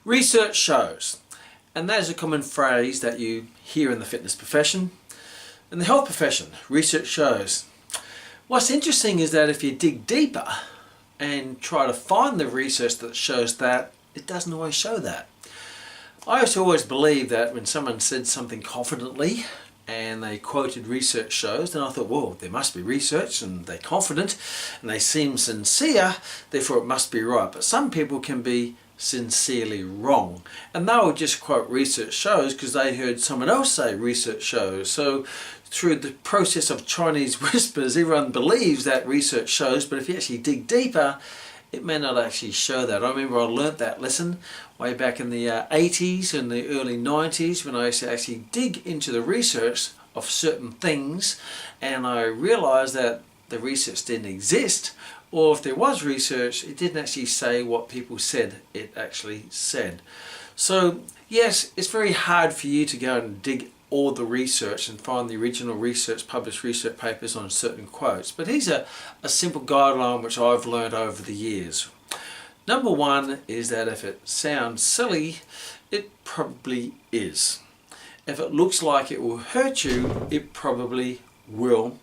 Research shows, and that is a common phrase that you hear in the fitness profession. In the health profession, research shows. What's interesting is that if you dig deeper and try to find the research that shows that, it doesn't always show that. I used to always believe that when someone said something confidently and they quoted research shows, then I thought, well, there must be research and they're confident and they seem sincere, therefore it must be right. But some people can be sincerely wrong, and they will just quote research shows because they heard someone else say research shows. So through the process of Chinese whispers, everyone believes that research shows, but if you actually dig deeper, it may not actually show that. I remember I learnt that lesson way back in the 80s and the early 90s when I used to actually dig into the research of certain things, and I realised that the research didn't exist, or if there was research, it didn't actually say what people said it actually said. So yes, it's very hard for you to go and dig all the research and find the original research, published research papers on certain quotes. But here's a simple guideline which I've learned over the years. Number one is that if it sounds silly, it probably is. If it looks like it will hurt you, it probably will.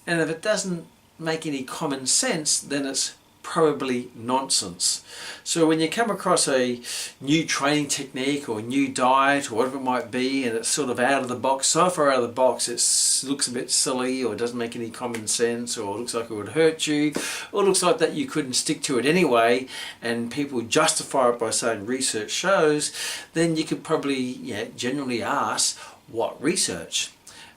And if it doesn't make any common sense, then it's probably nonsense. So when you come across a new training technique or a new diet or whatever it might be, and it's sort of out of the box, so far out of the box it looks a bit silly, or it doesn't make any common sense, or it looks like it would hurt you, or it looks like that you couldn't stick to it anyway, and people justify it by saying research shows, then you could probably generally ask, what research?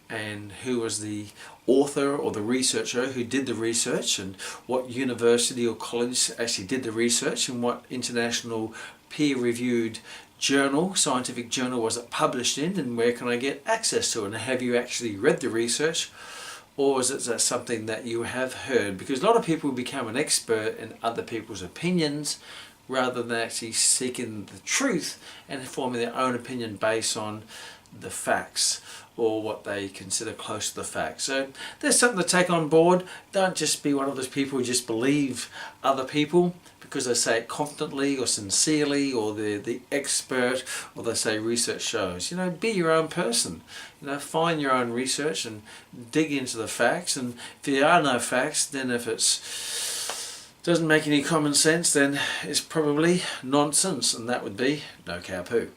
And who was the author or the researcher who did the research, and what university or college actually did the research, and what international peer-reviewed journal, scientific journal was it published in, and where can I get access to it, and have you actually read the research, or is it something that you have heard? Because a lot of people become an expert in other people's opinions rather than actually seeking the truth and forming their own opinion based on the facts or what they consider close to the facts. So there's something to take on board. Don't just be one of those people who just believe other people because they say it confidently or sincerely, or they're the expert, or they say research shows. Be your own person. Find your own research and dig into the facts, and if there are no facts, then if it's doesn't make any common sense, then it's probably nonsense, and that would be no cow poo.